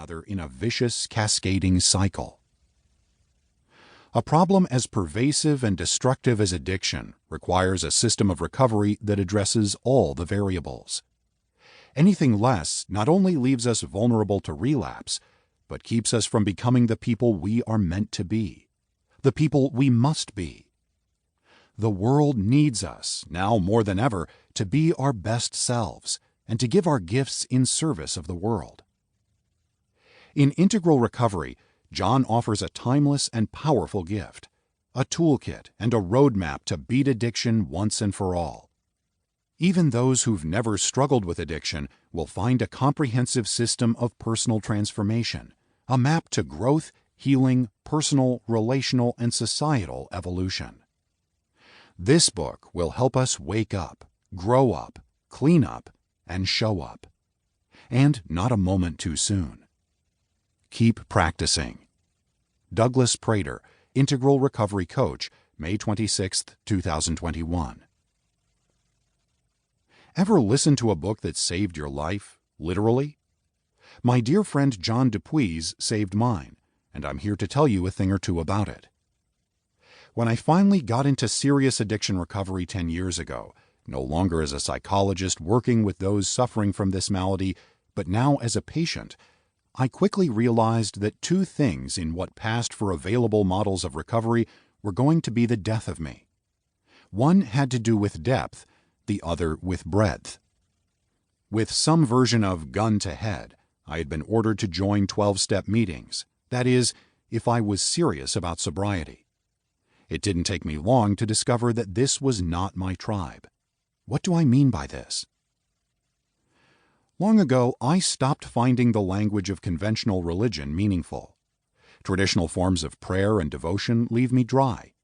another in a vicious, cascading cycle. A problem as pervasive and destructive as addiction requires a system of recovery that addresses all the variables. Anything less not only leaves us vulnerable to relapse, but keeps us from becoming the people we are meant to be, the people we must be. The world needs us, now more than ever, to be our best selves and to give our gifts in service of the world. In Integral Recovery, John offers a timeless and powerful gift, a toolkit and a roadmap to beat addiction once and for all. Even those who've never struggled with addiction will find a comprehensive system of personal transformation, a map to growth, healing, personal, relational, and societal evolution. This book will help us wake up, grow up, clean up, and show up. And not a moment too soon. Keep practicing. Douglas Prater, Integral Recovery Coach, May 26, 2021. Ever listen to a book that saved your life, literally? My dear friend John Dupuy's saved mine, and I'm here to tell you a thing or two about it. When I finally got into serious addiction recovery 10 years ago, no longer as a psychologist working with those suffering from this malady, but now as a patient, I quickly realized that two things in what passed for available models of recovery were going to be the death of me. One had to do with depth, the other with breadth. With some version of gun to head, I had been ordered to join 12-step meetings, that is, if I was serious about sobriety. It didn't take me long to discover that this was not my tribe. What do I mean by this? Long ago, I stopped finding the language of conventional religion meaningful. Traditional forms of prayer and devotion leave me dry.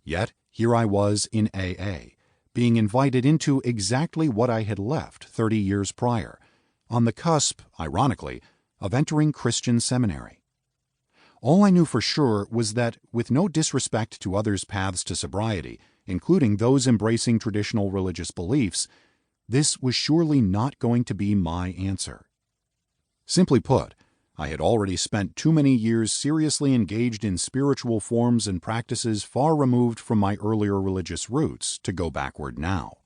Yet, here I was in AA, being invited into exactly what I had left 30 years prior, on the cusp, ironically, of entering Christian seminary. All I knew for sure was that, with no disrespect to others' paths to sobriety, including those embracing traditional religious beliefs, this was surely not going to be my answer. Simply put, I had already spent too many years seriously engaged in spiritual forms and practices far removed from my earlier religious roots to go backward now.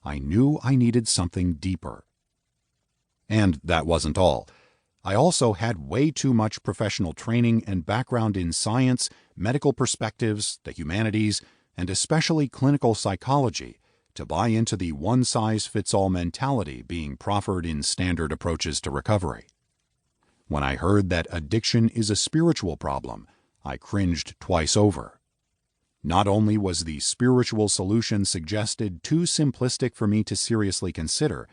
I knew I needed something deeper. And that wasn't all. I also had way too much professional training and background in science, medical perspectives, the humanities, and especially clinical psychology to buy into the one-size-fits-all mentality being proffered in standard approaches to recovery. When I heard that addiction is a spiritual problem, I cringed twice over. Not only was the spiritual solution suggested too simplistic for me to seriously consider,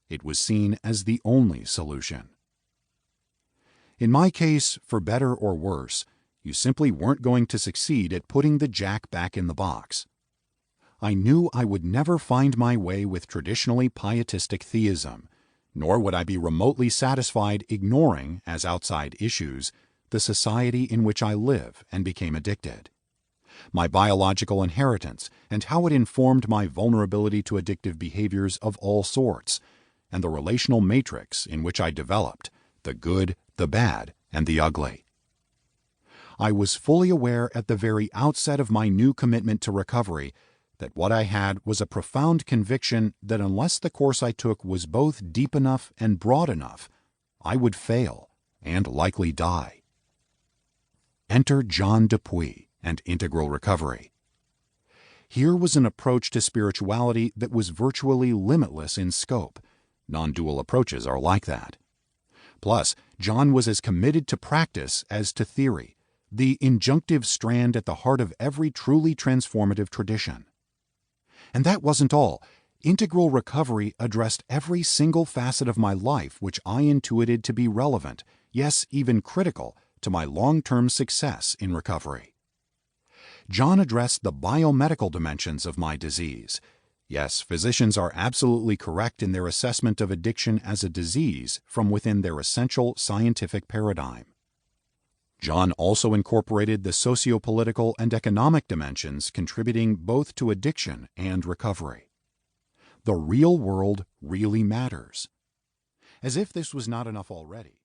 it was seen as the only solution. In my case, for better or worse, you simply weren't going to succeed at putting the jack back in the box. I knew I would never find my way with traditionally pietistic theism, nor would I be remotely satisfied ignoring, as outside issues, the society in which I live and became addicted. My biological inheritance and how it informed my vulnerability to addictive behaviors of all sorts, and the relational matrix in which I developed, the good, the bad, and the ugly. I was fully aware at the very outset of my new commitment to recovery that what I had was a profound conviction that unless the course I took was both deep enough and broad enough, I would fail and likely die. Enter John Dupuy and Integral Recovery. Here was an approach to spirituality that was virtually limitless in scope. Non-dual approaches are like that. Plus, John was as committed to practice as to theory, the injunctive strand at the heart of every truly transformative tradition. And that wasn't all. Integral Recovery addressed every single facet of my life which I intuited to be relevant, yes, even critical, to my long-term success in recovery. John addressed the biomedical dimensions of my disease. Yes, physicians are absolutely correct in their assessment of addiction as a disease from within their essential scientific paradigm. John also incorporated the socio-political and economic dimensions contributing both to addiction and recovery. The real world really matters. As if this was not enough already.